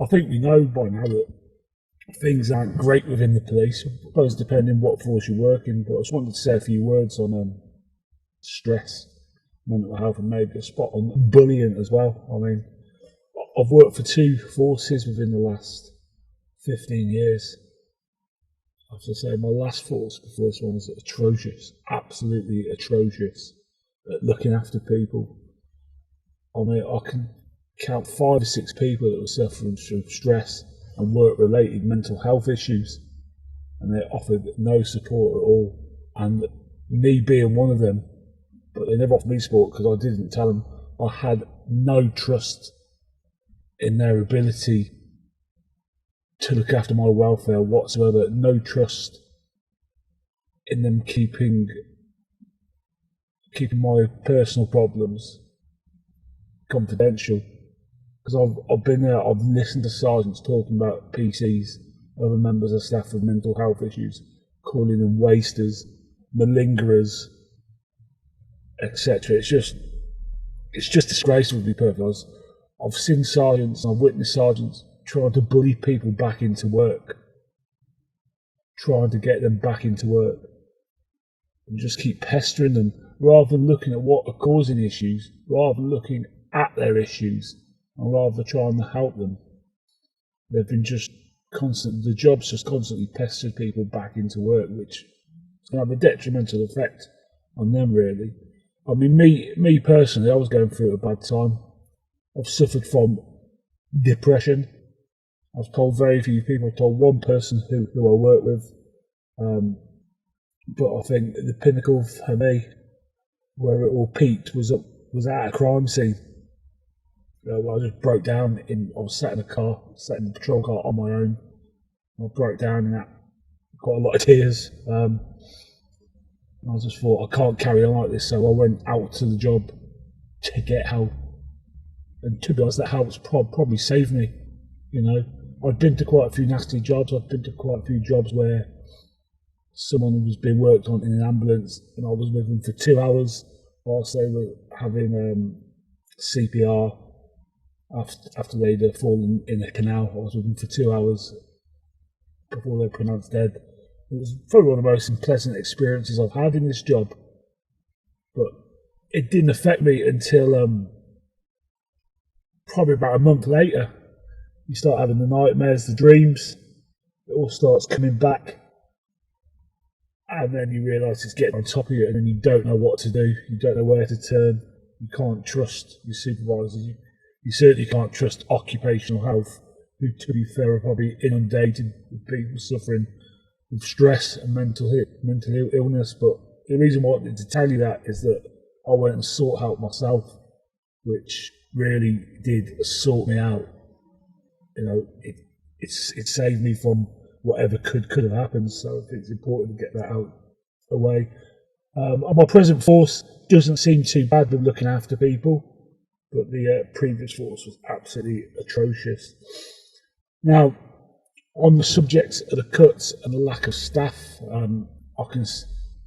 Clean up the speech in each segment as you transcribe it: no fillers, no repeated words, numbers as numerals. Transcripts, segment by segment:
I think we know by now that things aren't great within the police, I suppose depending what force you work in, but I just wanted to say a few words on stress, mental health, and maybe a spot on bullying as well. I mean, I've worked for two forces within the last 15 years. I have to say, my last force before this one was atrocious, absolutely atrocious at looking after people. I mean, I can count 5 or 6 people that were suffering from stress and work-related mental health issues, and they offered no support at all. And me being one of them, but they never offered me support because I didn't tell them. I had no trust in their ability to look after my welfare whatsoever. No trust in them keeping my personal problems confidential. Because I've been there, I've listened to sergeants talking about PCs, other members of staff with mental health issues, calling them wasters, malingerers, etc. It's just disgraceful, to be perfectly honest. I've seen sergeants, I've witnessed sergeants trying to bully people back into work, trying to get them back into work, and just keep pestering them, rather than looking at what are causing issues, rather than looking at their issues, and rather than trying to help them. They've been the job's just constantly pestered people back into work, which is going to have a detrimental effect on them, really. I mean, me personally, I was going through a bad time. I've suffered from depression. I've told very few people. I've told one person who I work with. But I think the pinnacle for me, where it all peaked, was at a crime scene. I just broke down. I was sat in a car, sat in a patrol car on my own. I broke down and that got a lot of tears. I just thought, I can't carry on like this, so I went out to the job to get help. And to be honest, that help's probably saved me. You know, I'd been to quite a few nasty jobs. I've been to quite a few jobs where someone was being worked on in an ambulance, and I was with them for 2 hours whilst they were having CPR after they'd fallen in a canal. I was with them for 2 hours before they were pronounced dead. It was probably one of the most unpleasant experiences I've had in this job, but it didn't affect me until probably about a month later. You start having the nightmares, the dreams, it all starts coming back, and then you realise it's getting on top of you, and then you don't know what to do, you don't know where to turn, you can't trust your supervisors, you certainly can't trust occupational health, who, to be fair, are probably inundated with people suffering with stress and mental illness. But the reason why I wanted to tell you that is that I went and sought help myself, which really did sort me out. You know, it saved me from whatever could have happened. So I think it's important to get that out away. My present force doesn't seem too bad with looking after people, but the previous force was absolutely atrocious. Now, on the subject of the cuts and the lack of staff, the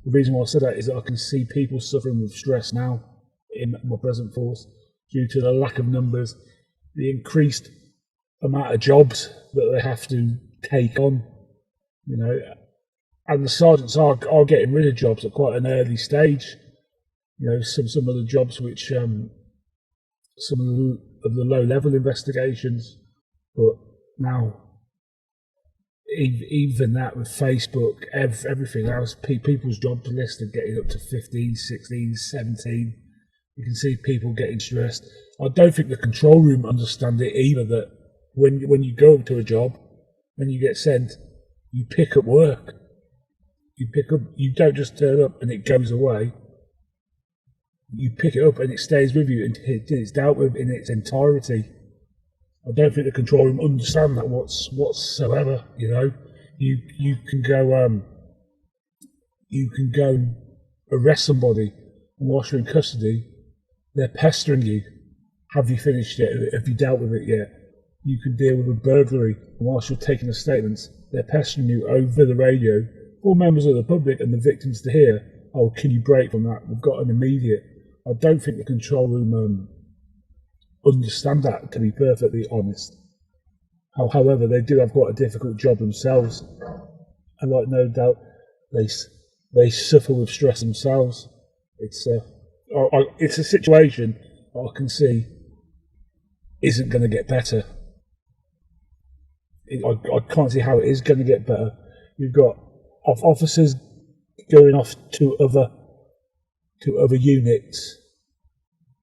reason why I said that is that I can see people suffering with stress now in my present force due to the lack of numbers, the increased amount of jobs that they have to take on, you know, and the sergeants are getting rid of jobs at quite an early stage. You know, some of the jobs which some of the low-level investigations, but now even that with Facebook, everything else, people's job lists are getting up to 15, 16, 17. You can see people getting stressed. I don't think the control room understand it either, that when you go to a job and you get sent, you pick up work. You don't just turn up and it goes away. You pick it up and it stays with you until it's dealt with in its entirety. I don't think the control room understand that whatsoever. You know, you can go arrest somebody, and whilst you're in custody, they're pestering you. Have you finished it? Have you dealt with it yet? You can deal with a burglary, and whilst you're taking the statements, they're pestering you over the radio for members of the public and the victims to hear. Oh, can you break from that? We've got an immediate. I don't think the control room understand that, to be perfectly honest. However, they do have quite a difficult job themselves, and like no doubt they they suffer with stress themselves. It's it's a situation I can see isn't going to get better. I can't see how it is going to get better. You've got officers going off to other units,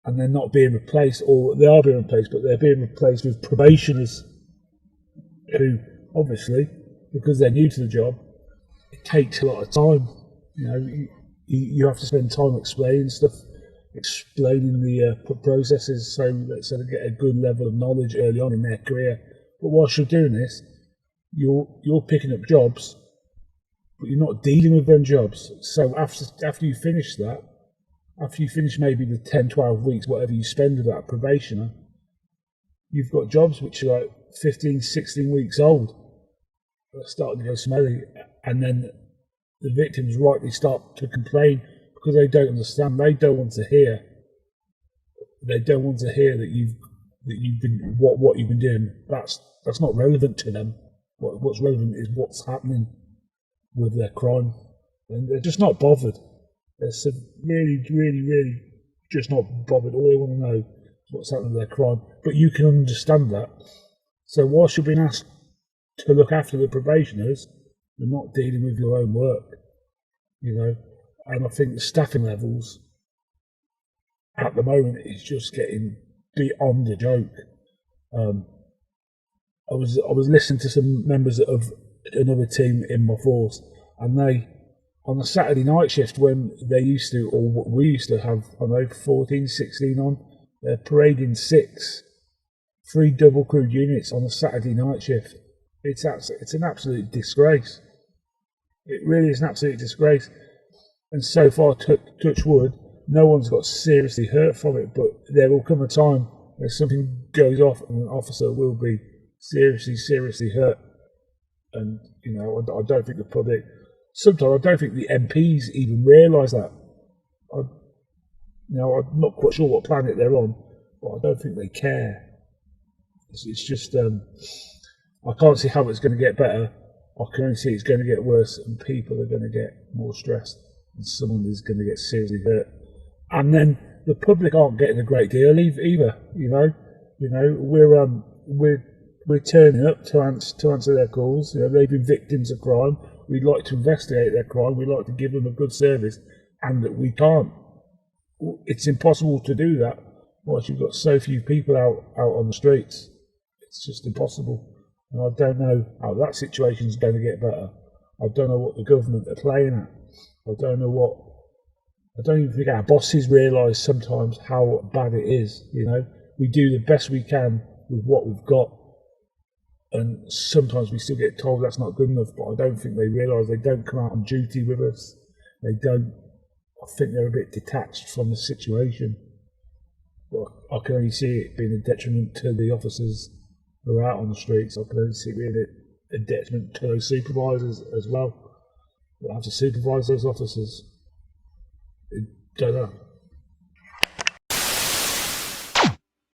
and they're not being replaced, or they are being replaced, but they're being replaced with probationers who, obviously, because they're new to the job, it takes a lot of time. You know, you have to spend time explaining stuff, explaining the processes, so they get a good level of knowledge early on in their career. But whilst you're doing this, you're picking up jobs, but you're not dealing with them jobs. So after you finish that, after you finish maybe the 10, 12 weeks, whatever you spend with that probationer, you've got jobs which are like 15, 16 weeks old. They're starting to go smelly, and then the victims rightly start to complain because they don't understand. They don't want to hear. They don't want to hear that you've been what you've been doing. That's not relevant to them. What's relevant is what's happening with their crime, and they're just not bothered. They're really, really, really just not bothered. All they want to know is what's happening with their crime. But you can understand that. So whilst you're being asked to look after the probationers, you're not dealing with your own work, you know. And I think the staffing levels at the moment is just getting beyond a joke. I was listening to some members of another team in my force, and they, on a Saturday night shift when they used to, or we used to have, I don't know, 14, 16 on, they're parading 3 double crewed units on a Saturday night shift. It's an absolute disgrace. It really is an absolute disgrace. And so far, touch wood, no one's got seriously hurt from it, but there will come a time where something goes off and an officer will be seriously hurt. And, you know, I don't think the public, sometimes I don't think the MPs even realise that. I'm not quite sure what planet they're on, but I don't think they care. It's just, I can't see how it's going to get better. I can only see it's going to get worse, and people are going to get more stressed, and someone is going to get seriously hurt. And then the public aren't getting a great deal either. We're turning up to answer their calls. You know, they've been victims of crime. We'd like to investigate their crime. We'd like to give them a good service, and that we can't. It's impossible to do that whilst you've got so few people out on the streets. It's just impossible. And I don't know how that situation's going to get better. I don't know what the government are playing at. I don't even think our bosses realise sometimes how bad it is. You know, we do the best we can with what we've got, and sometimes we still get told that's not good enough. But I don't think they realise. They don't come out on duty with us. They don't. I think they're a bit detached from the situation. But I can only see it being a detriment to the officers who are out on the streets. I can only see it being a detriment to those supervisors as well. They'll have to supervise those officers. I don't know.